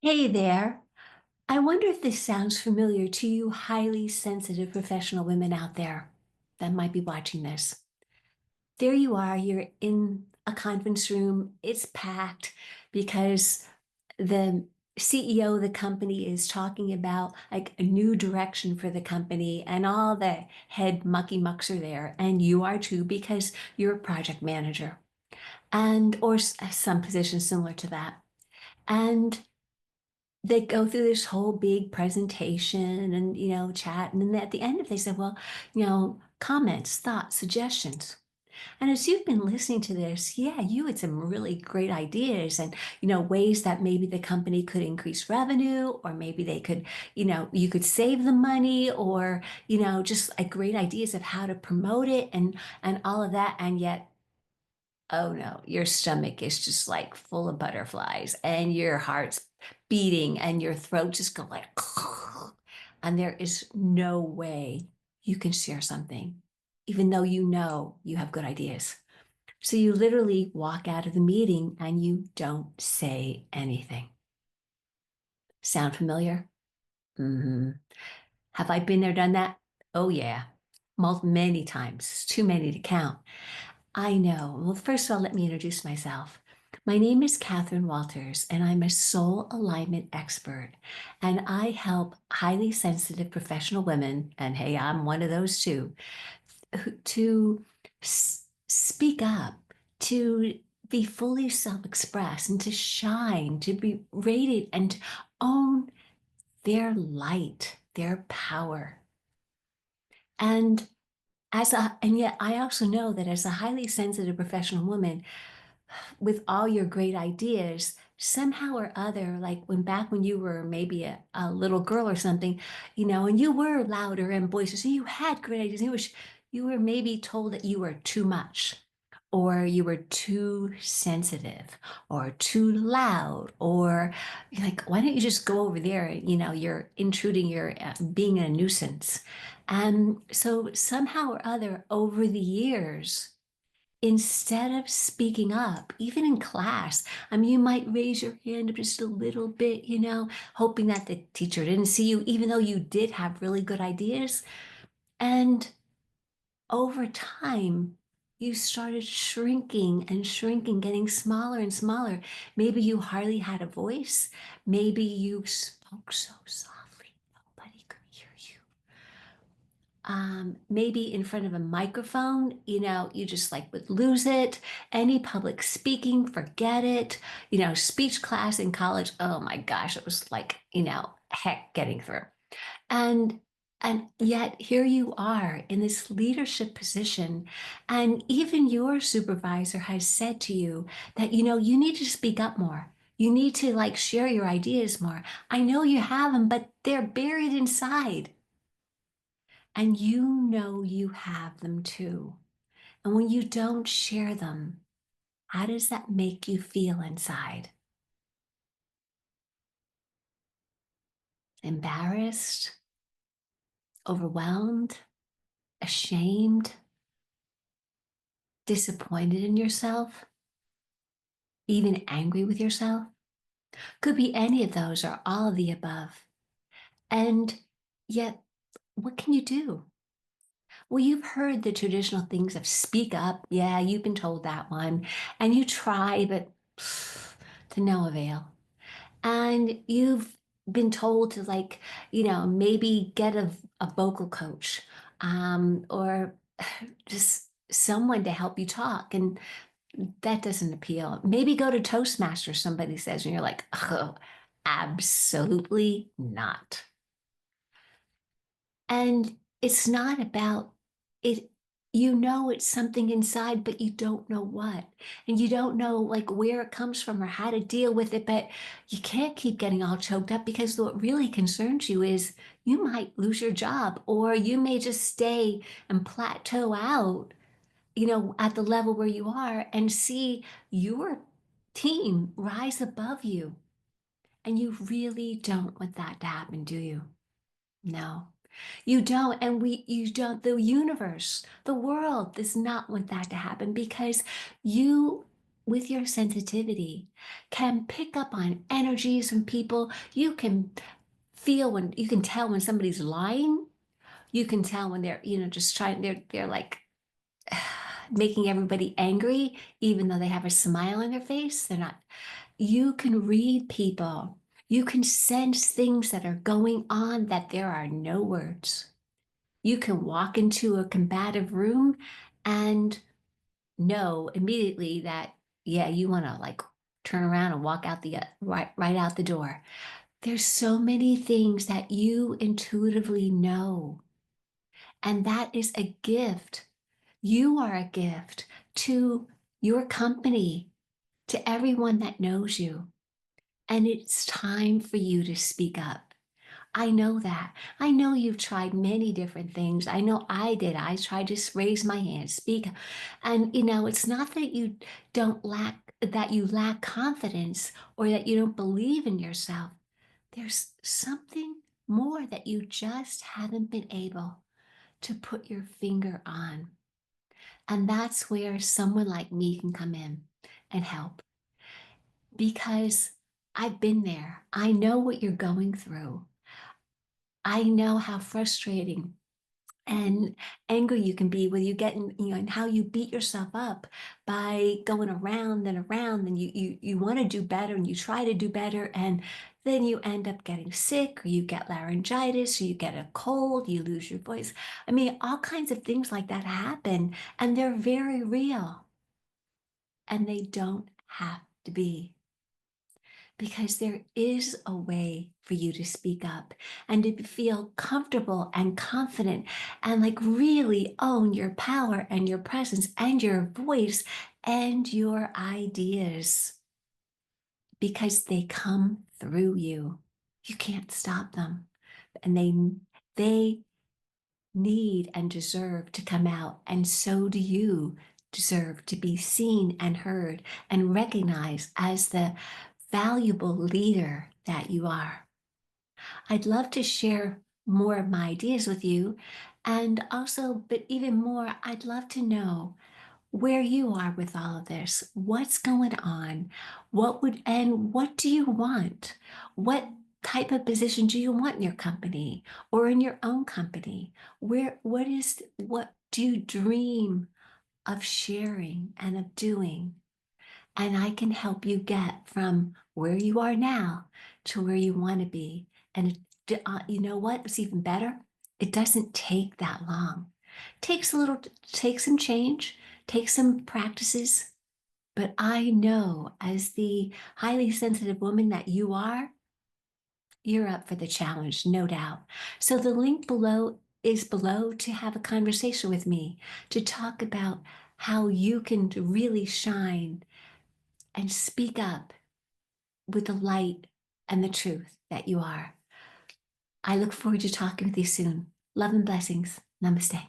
Hey there. I wonder if this sounds familiar to you highly sensitive professional women out there that might be watching this. There you are, you're in a conference room, it's packed because the CEO of the company is talking about like a new direction for the company, and all the head mucky mucks are there, and you are too because you're a project manager and or some position similar to that. And they go through this whole big presentation and chat, and then at the end of it, they said, well, comments, thoughts, suggestions. And as you've been listening to this, yeah, you had some really great ideas, and ways that maybe the company could increase revenue, or maybe they could, you could save the money, or just like great ideas of how to promote it, and all of that. And yet, oh no, your stomach is just like full of butterflies, and your heart's beating, and your throat just go like, and there is no way you can share something, even though you have good ideas. So you literally walk out of the meeting and you don't say anything. Sound familiar? Hmm. Have I been there, done that? Oh yeah, many times, too many to count. I know. Well, first of all, let me introduce myself. My name is Catherine Walters, and I'm a soul alignment expert. And I help highly sensitive professional women, and hey, I'm one of those too, to speak up, to be fully self expressed, and to shine, to be radiant, and to own their light, their power. And and yet I also know that as a highly sensitive professional woman, with all your great ideas, somehow or other, like back when you were maybe a little girl or something, and you were louder and boisterous, and you had great ideas. You were maybe told that you were too much, or you were too sensitive, or too loud, or you're like, why don't you just go over there? You're intruding, you're being a nuisance. And so somehow or other, over the years, instead of speaking up, even in class, I mean, you might raise your hand up just a little bit, hoping that the teacher didn't see you, even though you did have really good ideas. And over time, you started shrinking and shrinking, getting smaller and smaller. Maybe you hardly had a voice. Maybe you spoke so softly, nobody could hear you. Maybe in front of a microphone, you just like would lose it. Any public speaking, forget it. Speech class in college, oh my gosh, it was like, heck getting through. And and yet here you are in this leadership position, and even your supervisor has said to you that, you need to speak up more. You need to like share your ideas more. I know you have them, but they're buried inside. And you have them too. And when you don't share them, how does that make you feel inside? Embarrassed, overwhelmed, ashamed, disappointed in yourself, even angry with yourself? Could be any of those or all of the above. And yet, what can you do? Well, you've heard the traditional things of speak up. Yeah, you've been told that one. And you try, but to no avail. And you've been told to like, maybe get a vocal coach, or just someone to help you talk. And that doesn't appeal. Maybe go to Toastmasters, somebody says, and you're like, oh, absolutely not. And it's not about it. It's something inside, but you don't know what. And you don't know like where it comes from or how to deal with it. But you can't keep getting all choked up, because what really concerns you is you might lose your job, or you may just stay and plateau out, at the level where you are, and see your team rise above you. And you really don't want that to happen, do you? No, you don't. And you don't, the universe, the world does not want that to happen, because you with your sensitivity, can pick up on energies from people. You can feel when you can tell when somebody's lying. You can tell when they're, just trying, they're like making everybody angry, even though they have a smile on their face. They're not. You can read people. You can sense things that are going on that there are no words. You can walk into a combative room and know immediately that, yeah, you want to like turn around and walk out the right out the door. There's so many things that you intuitively know, and that is a gift. You are a gift to your company, to everyone that knows you. And it's time for you to speak up. I know that. I know you've tried many different things. I know I did. I tried to raise my hand, speak. And it's not that you lack confidence or that you don't believe in yourself. There's something more that you just haven't been able to put your finger on. And that's where someone like me can come in and help, because I've been there. I know what you're going through. I know how frustrating and angry you can be when you get in, and how you beat yourself up by going around and around, and you want to do better and you try to do better, and then you end up getting sick, or you get laryngitis, or you get a cold, you lose your voice. I mean, all kinds of things like that happen, and they're very real, and they don't have to be, because there is a way for you to speak up and to feel comfortable and confident and like really own your power and your presence and your voice and your ideas, because they come through you. You can't stop them. And they need and deserve to come out. And so do you deserve to be seen and heard and recognized as the valuable leader that you are. I'd love to share more of my ideas with you. And also, but even more, I'd love to know where you are with all of this. What's going on? What do you want? What type of position do you want in your company or in your own company? What do you dream of sharing and of doing? And I can help you get from where you are now to where you want to be. And you know what? It's even better. It doesn't take that long. Take some change, take some practices. But I know, as the highly sensitive woman that you are, you're up for the challenge, no doubt. So the link below is below to have a conversation with me, to talk about how you can really shine and speak up with the light and the truth that you are. I look forward to talking with you soon. Love and blessings. Namaste.